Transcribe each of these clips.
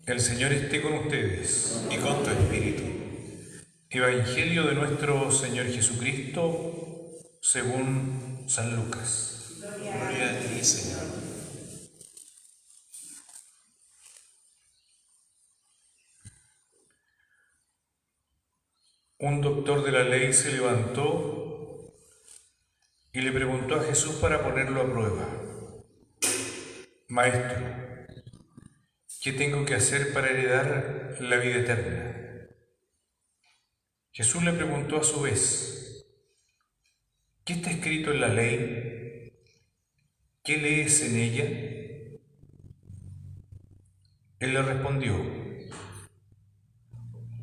El Señor esté con ustedes. Y con tu espíritu. Evangelio de nuestro Señor Jesucristo según San Lucas. Gloria a ti, Señor. Un doctor de la ley se levantó y le preguntó a Jesús para ponerlo a prueba: Maestro, ¿qué tengo que hacer para heredar la vida eterna? Jesús le preguntó a su vez: ¿qué está escrito en la ley? ¿Qué lees en ella? Él le respondió: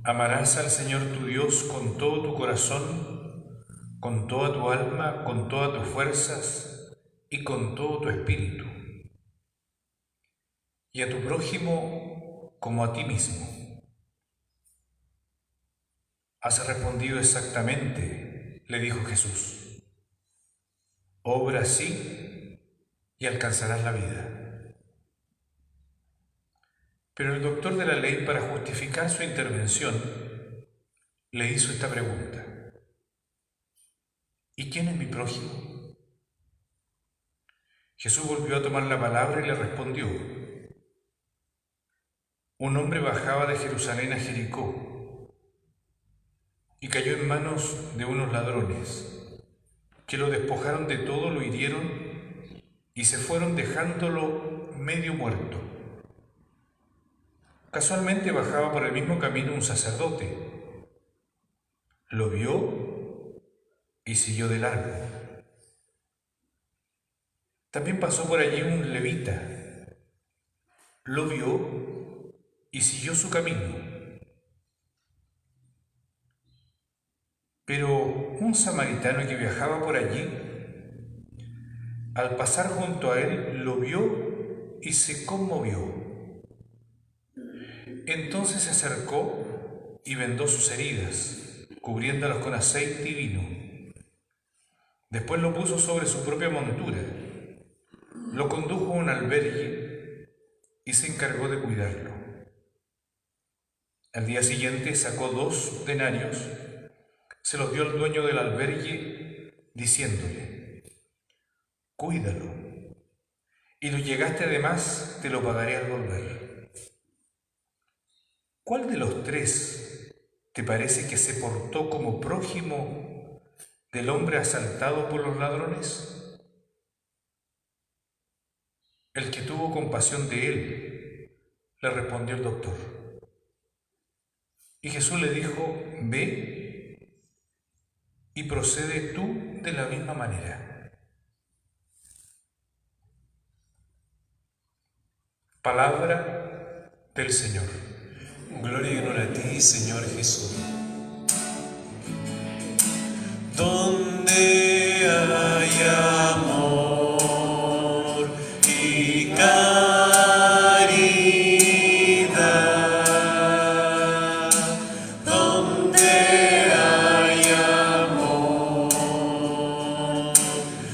amarás al Señor tu Dios con todo tu corazón, con toda tu alma, con todas tus fuerzas y con todo tu espíritu, y a tu prójimo como a ti mismo. Has respondido exactamente, le dijo Jesús. Obra así y alcanzarás la vida. Pero el doctor de la ley, para justificar su intervención, le hizo esta pregunta: ¿y quién es mi prójimo? Jesús volvió a tomar la palabra y le respondió: un hombre bajaba de Jerusalén a Jericó y cayó en manos de unos ladrones, que lo despojaron de todo, lo hirieron y se fueron dejándolo medio muerto. Casualmente bajaba por el mismo camino un sacerdote. Lo vio y siguió de largo. También pasó por allí un levita. Lo vio y siguió su camino. Pero un samaritano que viajaba por allí, al pasar junto a él, lo vio y se conmovió. Entonces se acercó y vendó sus heridas, cubriéndolas con aceite y vino. Después lo puso sobre su propia montura, lo condujo a un albergue y se encargó de cuidarlo. Al día siguiente sacó 2 denarios, se los dio al dueño del albergue, diciéndole: cuídalo, y lo llegaste además, te lo pagaré al volver. ¿Cuál de los 3 te parece que se portó como prójimo del hombre asaltado por los ladrones? El que tuvo compasión de él, le respondió el doctor. Y Jesús le dijo: ve y procede tú de la misma manera. Palabra del Señor. Gloria y honor a ti, Señor Jesús. Donde hay amor y caridad, donde hay amor,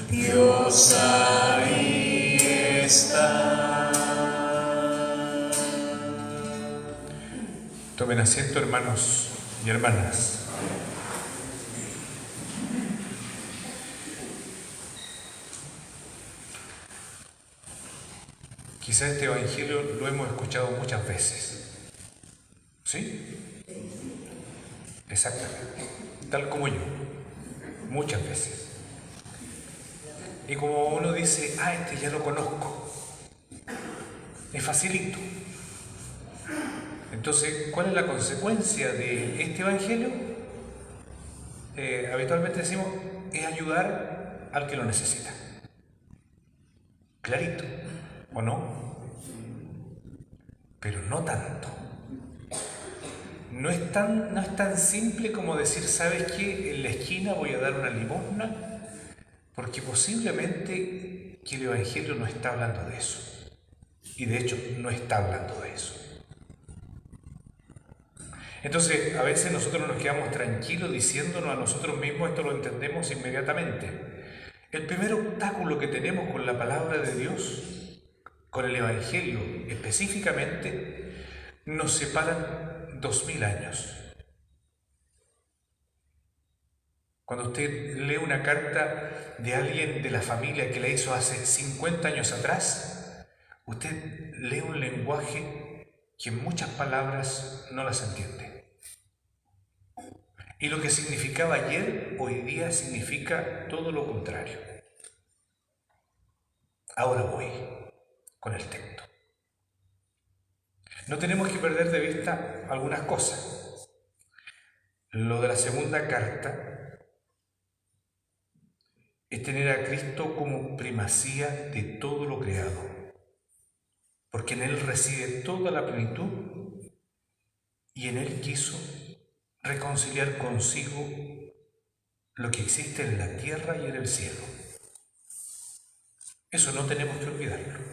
Dios ahí está. Tomen asiento, hermanos y hermanas. Quizá este evangelio lo hemos escuchado muchas veces. ¿Sí? Exactamente. Tal como yo. Muchas veces. Y como uno dice: este ya lo conozco. Es facilito. Entonces, ¿cuál es la consecuencia de este evangelio? Habitualmente decimos: es ayudar al que lo necesita. Clarito, ¿o no? Pero no tanto. No es tan simple como decir: ¿sabes qué? En la esquina voy a dar una limosna, porque posiblemente que el evangelio no está hablando de eso. Y de hecho, no está hablando de eso. Entonces, a veces nosotros nos quedamos tranquilos diciéndonos a nosotros mismos: esto lo entendemos inmediatamente. El primer obstáculo que tenemos con la palabra de Dios, por el Evangelio específicamente, nos separan 2000 años. Cuando usted lee una carta de alguien de la familia que la hizo hace 50 años atrás, usted lee un lenguaje que en muchas palabras no las entiende. Y lo que significaba ayer, hoy día significa todo lo contrario. Ahora voy con el texto. No tenemos que perder de vista algunas cosas. Lo de la segunda carta es tener a Cristo como primacía de todo lo creado, porque en Él reside toda la plenitud y en Él quiso reconciliar consigo lo que existe en la tierra y en el cielo. Eso no tenemos que olvidarlo.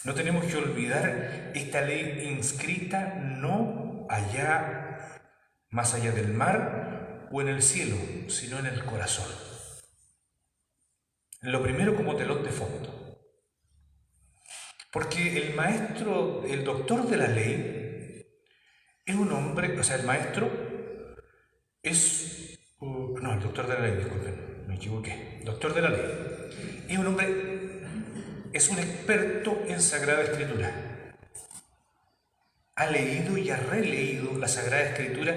No tenemos que olvidar esta ley inscrita no allá, más allá del mar o en el cielo, sino en el corazón. Lo primero como telón de fondo. Porque el maestro, el doctor de la ley, es un hombre, o sea, el maestro es... no, el doctor de la ley, disculpen, me equivoqué. Doctor de la ley. Es un hombre, es un experto en Sagrada Escritura. Ha leído y ha releído la Sagrada Escritura,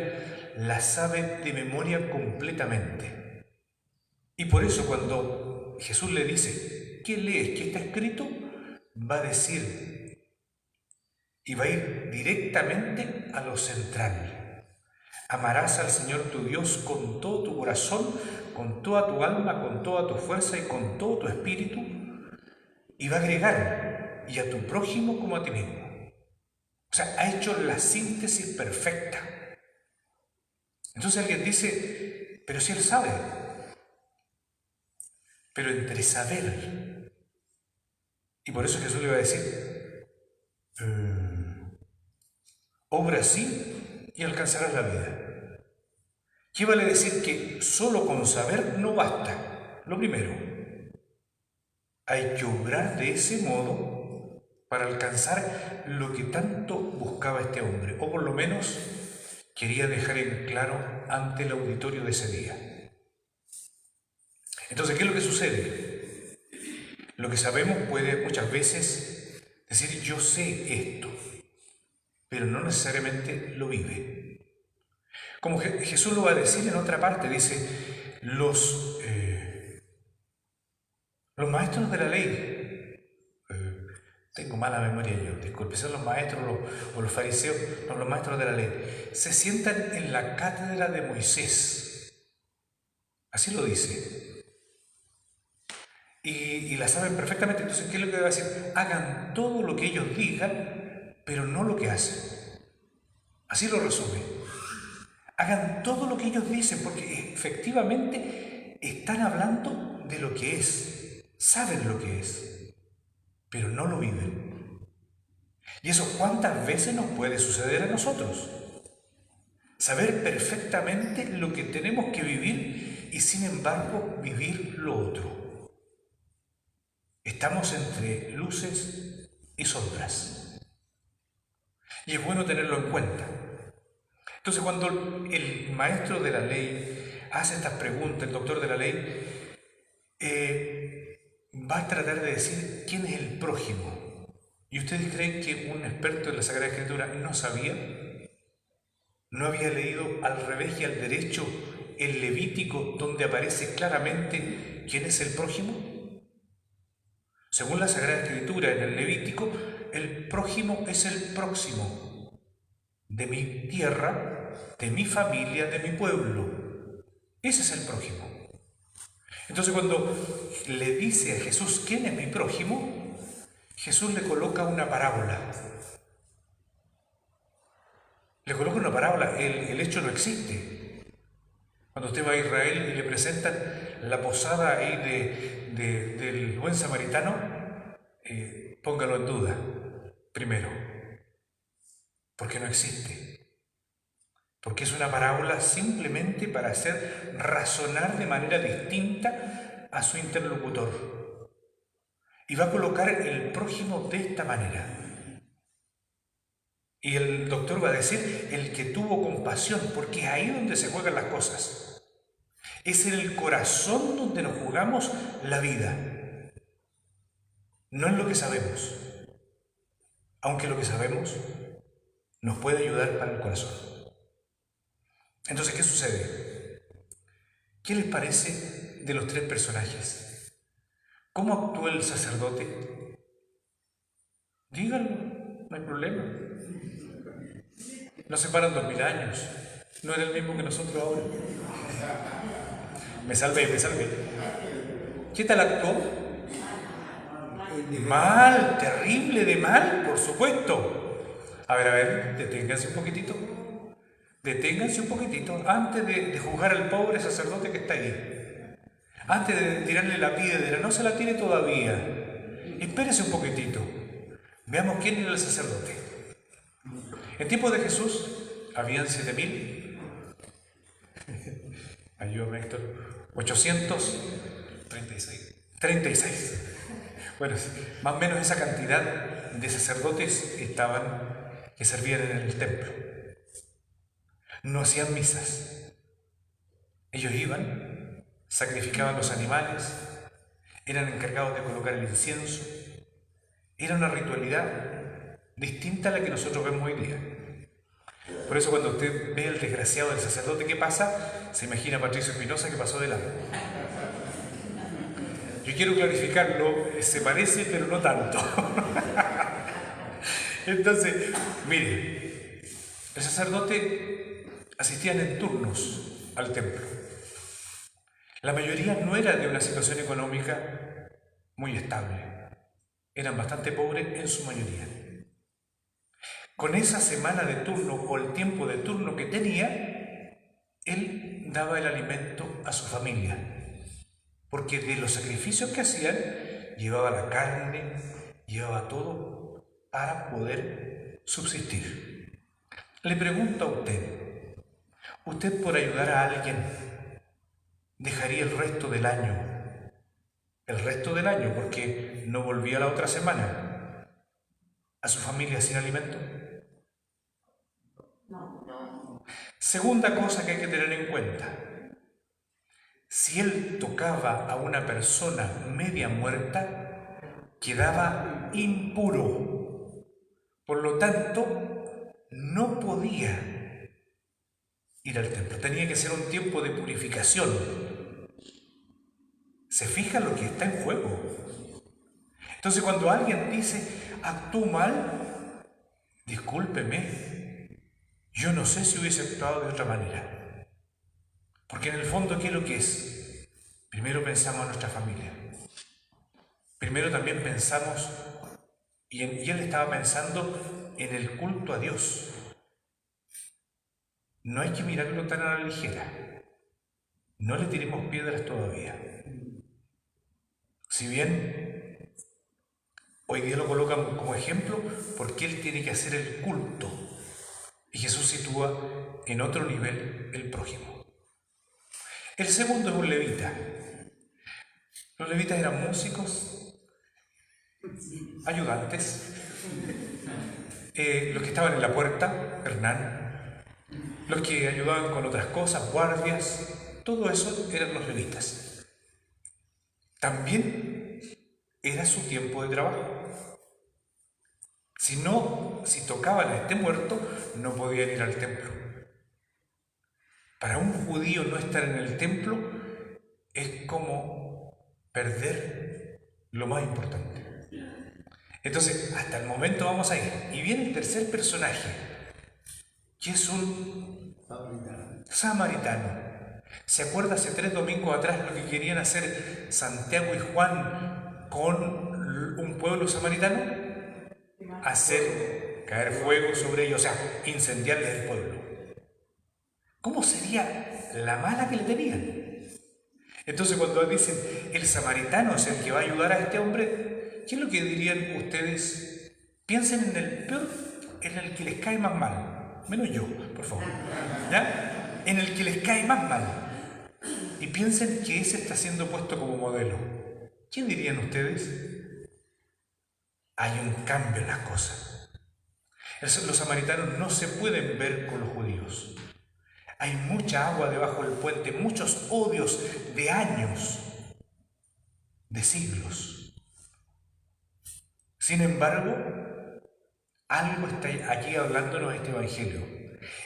la sabe de memoria completamente. Y por eso cuando Jesús le dice, ¿qué lees? ¿Qué está escrito? Va a decir y va a ir directamente a lo central. Amarás al Señor tu Dios con todo tu corazón, con toda tu alma, con toda tu fuerza y con todo tu espíritu. Y va a agregar, y a tu prójimo como a ti mismo. O sea, ha hecho la síntesis perfecta. Entonces alguien dice, pero si él sabe. Pero entre saber, y por eso Jesús le va a decir, obra así y alcanzarás la vida. ¿Qué vale decir que solo con saber no basta? Lo primero, hay que obrar de ese modo para alcanzar lo que tanto buscaba este hombre, o por lo menos quería dejar en claro ante el auditorio de ese día. Entonces, ¿qué es lo que sucede? Lo que sabemos puede muchas veces decir, yo sé esto, pero no necesariamente lo vive. Como Jesús lo va a decir en otra parte, dice, los maestros de la ley, tengo mala memoria yo, disculpe, son los maestros o los fariseos, no, los maestros de la ley, se sientan en la cátedra de Moisés, así lo dice. Y la saben perfectamente. Entonces, ¿qué es lo que va a decir? Hagan todo lo que ellos digan, pero no lo que hacen. Así lo resume. Hagan todo lo que ellos dicen, porque efectivamente están hablando de lo que es. Saben lo que es, pero no lo viven. Y eso, ¿cuántas veces nos puede suceder a nosotros? Saber perfectamente lo que tenemos que vivir y sin embargo vivir lo otro. Estamos entre luces y sombras. Y es bueno tenerlo en cuenta. Entonces, cuando el maestro de la ley hace estas preguntas, el doctor de la ley, va a tratar de decir quién es el prójimo. ¿Y ustedes creen que un experto en la Sagrada Escritura no sabía? ¿No había leído al revés y al derecho el Levítico, donde aparece claramente quién es el prójimo? Según la Sagrada Escritura, en el Levítico, el prójimo es el próximo de mi tierra, de mi familia, de mi pueblo. Ese es el prójimo. Entonces, cuando le dice a Jesús quién es mi prójimo, Jesús le coloca una parábola. Le coloca una parábola, el hecho no existe. Cuando usted va a Israel y le presentan la posada ahí del buen samaritano, póngalo en duda, primero, porque no existe. Porque es una parábola simplemente para hacer razonar de manera distinta a su interlocutor. y va a colocar el prójimo de esta manera. Y el doctor va a decir, el que tuvo compasión, porque es ahí donde se juegan las cosas. Es en el corazón donde nos jugamos la vida. No en lo que sabemos, aunque lo que sabemos nos puede ayudar para el corazón. Entonces, ¿qué sucede? ¿Qué les parece de los tres personajes? ¿Cómo actuó el sacerdote? Díganlo, no hay problema. Nos separan 2000 años. No era el mismo que nosotros ahora. Me salvé. ¿Qué tal actuó? Mal, terrible de mal, por supuesto. A ver, deténganse un poquitito. Antes de juzgar al pobre sacerdote que está ahí. Antes de tirarle la piedra, no se la tire todavía. Espérese un poquitito. Veamos quién era el sacerdote. En tiempo de Jesús habían 7000. Ayúdame, Héctor. 836. Bueno, más o menos esa cantidad de sacerdotes que servían en el templo. No hacían misas. Ellos iban, sacrificaban los animales, eran encargados de colocar el incienso. Era una ritualidad distinta a la que nosotros vemos hoy día. Por eso cuando usted ve al desgraciado del sacerdote, ¿qué pasa? Se imagina a Patricio Espinosa que pasó de lado. Yo quiero clarificarlo, se parece pero no tanto. Entonces, mire, el sacerdote asistían en turnos al templo. La mayoría no era de una situación económica muy estable. Eran bastante pobres en su mayoría. Con esa semana de turno o el tiempo de turno que tenía, él daba el alimento a su familia. Porque de los sacrificios que hacían, llevaba la carne, llevaba todo para poder subsistir. Le pregunto a ¿usted por ayudar a alguien dejaría el resto del año? El resto del año, porque no volvía la otra semana, a su familia sin alimento. No. Segunda cosa que hay que tener en cuenta. Si él tocaba a una persona media muerta, quedaba impuro. Por lo tanto, no podía ir al templo. Tenía que ser un tiempo de purificación. ¿Se fija lo que está en juego? Entonces, cuando alguien dice, actuó mal, discúlpeme, yo no sé si hubiese actuado de otra manera. Porque en el fondo, ¿qué es lo que es? Primero pensamos en nuestra familia. Primero también pensamos, y él estaba pensando en el culto a Dios. No hay que mirarlo tan a la ligera. No le tiremos piedras todavía. Si bien hoy día lo colocan como ejemplo, porque él tiene que hacer el culto. Y Jesús sitúa en otro nivel el prójimo. El segundo es un levita. Los levitas eran músicos, ayudantes, los que estaban en la puerta, Hernán, los que ayudaban con otras cosas, guardias, todo eso eran los levitas. También era su tiempo de trabajo. Si tocaban a este muerto, no podían ir al templo. Para un judío no estar en el templo es como perder lo más importante. Entonces, hasta el momento vamos a ir. Y viene el tercer personaje, que es un samaritano. ¿Se acuerda hace 3 domingos atrás lo que querían hacer Santiago y Juan con un pueblo samaritano? Hacer caer fuego sobre ellos, o sea, incendiarles el pueblo. ¿Cómo sería la mala que le tenían? Entonces, cuando dicen el samaritano es el que va a ayudar a este hombre, ¿qué es lo que dirían ustedes? Piensen en el peor, en el que les cae más mal. Menos yo, por favor. ¿Ya? En el que les cae más mal. Y piensen que ese está siendo puesto como modelo. ¿Quién dirían ustedes? hay un cambio en las cosas. Los samaritanos no se pueden ver con los judíos. Hay mucha agua debajo del puente, muchos odios de años, de siglos. Sin embargo, algo está aquí hablándonos este Evangelio.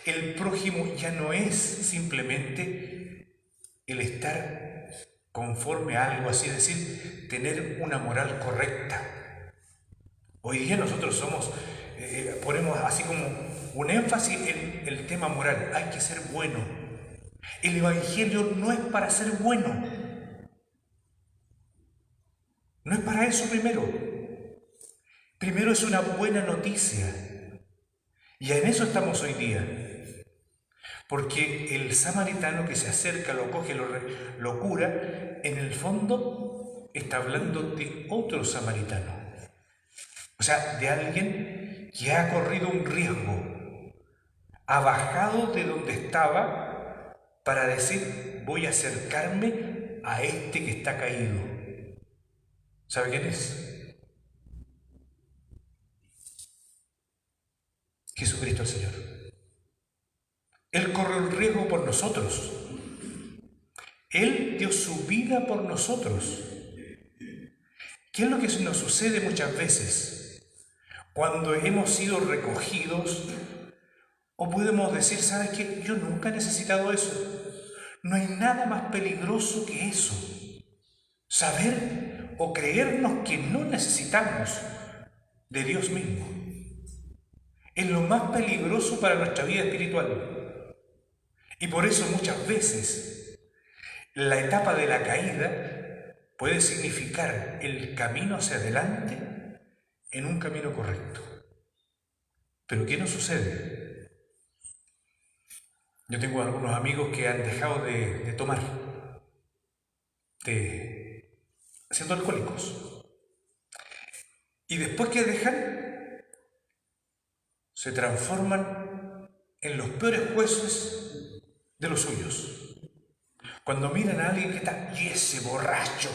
El prójimo ya no es simplemente el estar conforme a algo, así decir, tener una moral correcta. Hoy día nosotros ponemos así como un énfasis en el tema moral. Hay que ser bueno. El Evangelio no es para ser bueno. No es para eso primero. Primero es una buena noticia. Y en eso estamos hoy día. Porque el samaritano que se acerca, lo coge, lo cura, en el fondo está hablando de otro samaritano. O sea, de alguien que ha corrido un riesgo, ha bajado de donde estaba para decir, voy a acercarme a este que está caído. ¿Sabe quién es? Jesucristo el Señor. Él corrió el riesgo por nosotros. Él dio su vida por nosotros. ¿Qué es lo que nos sucede muchas veces? Cuando hemos sido recogidos, o podemos decir, ¿sabes qué? Yo nunca he necesitado eso. No hay nada más peligroso que eso. Saber o creernos que no necesitamos de Dios mismo. Es lo más peligroso para nuestra vida espiritual. Y por eso muchas veces la etapa de la caída puede significar el camino hacia adelante en un camino correcto. ¿Pero qué nos sucede? Yo tengo algunos amigos que han dejado de tomar, siendo alcohólicos. Y después que dejan, se transforman en los peores jueces de los suyos. Cuando miran a alguien que está, y ese borracho,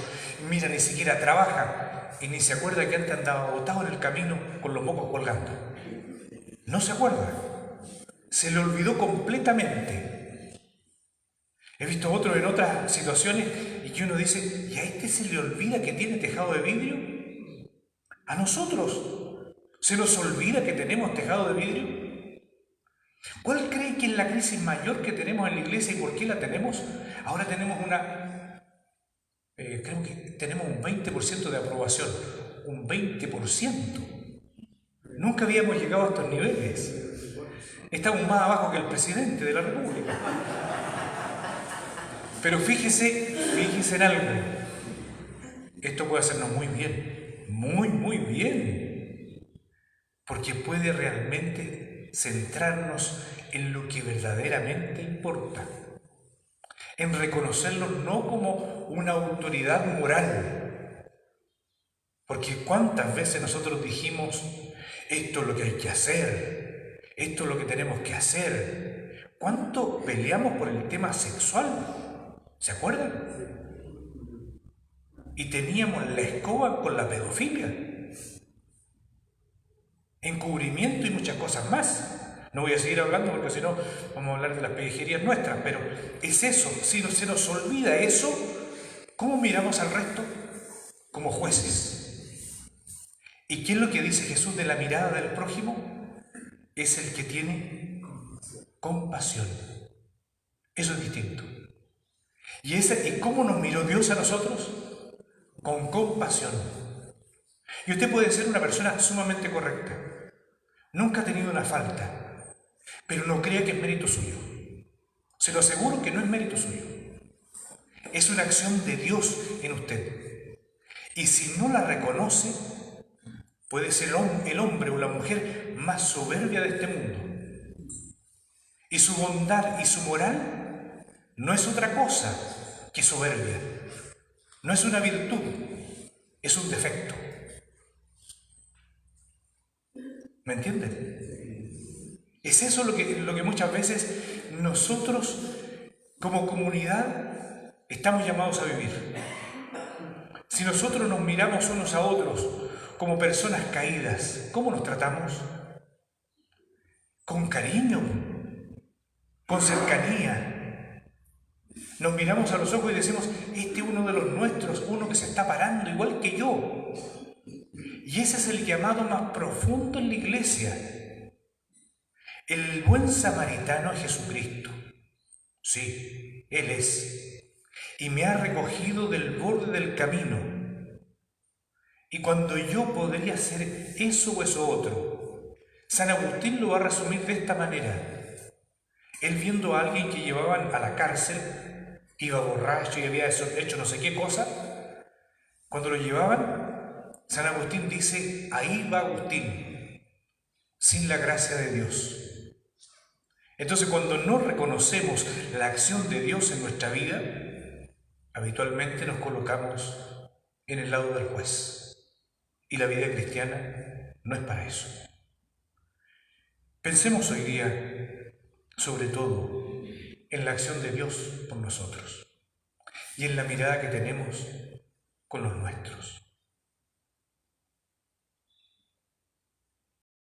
mira, ni siquiera trabaja, y ni se acuerda que antes andaba botado en el camino con los mocos colgando. No se acuerda. Se le olvidó completamente. He visto a otros en otras situaciones y que uno dice, ¿y a este se le olvida que tiene tejado de vidrio? A nosotros se nos olvida que tenemos tejado de vidrio. ¿Cuál cree que es la crisis mayor que tenemos en la iglesia y por qué la tenemos? Ahora tenemos creo que tenemos un 20% de aprobación, un 20%. Nunca habíamos llegado a estos niveles. Estamos más abajo que el presidente de la República. Pero fíjese en algo. Esto puede hacernos muy bien, muy bien. Porque puede realmente centrarnos en lo que verdaderamente importa. En reconocerlo no como una autoridad moral. Porque cuántas veces nosotros dijimos, esto es lo que hay que hacer, esto es lo que tenemos que hacer. ¿Cuánto peleamos por el tema sexual? ¿Se acuerdan? Y teníamos la escoba con la pedofilia, encubrimiento y muchas cosas más. No voy a seguir hablando porque si no vamos a hablar de las pellejerías nuestras, pero es eso. Si se nos olvida eso, ¿cómo miramos al resto? Como jueces. ¿Y qué es lo que dice Jesús de la mirada del prójimo? Es el que tiene compasión. Eso es distinto. ¿Y cómo nos miró Dios a nosotros? Con compasión. Y usted puede ser una persona sumamente correcta. Nunca ha tenido una falta. Pero no crea que es mérito suyo. Se lo aseguro que no es mérito suyo. Es una acción de Dios en usted. Y si no la reconoce, puede ser el hombre o la mujer más soberbia de este mundo. Y su bondad y su moral no es otra cosa que soberbia. No es una virtud, es un defecto. ¿Me entienden? Es eso lo que muchas veces nosotros como comunidad estamos llamados a vivir. Si nosotros nos miramos unos a otros como personas caídas, ¿cómo nos tratamos? Con cariño, con cercanía. Nos miramos a los ojos y decimos, este es uno de los nuestros, uno que se está parando igual que yo. Y ese es el llamado más profundo en la iglesia. El buen samaritano es Jesucristo. Sí, Él es. Y me ha recogido del borde del camino. Y cuando yo podría hacer eso o eso otro, San Agustín lo va a resumir de esta manera. Él viendo a alguien que llevaban a la cárcel, iba borracho y había hecho no sé qué cosa, cuando lo llevaban, San Agustín dice, ahí va Agustín, sin la gracia de Dios. Entonces, cuando no reconocemos la acción de Dios en nuestra vida, habitualmente nos colocamos en el lado del juez. Y la vida cristiana no es para eso. Pensemos hoy día, sobre todo, en la acción de Dios por nosotros y en la mirada que tenemos con los nuestros.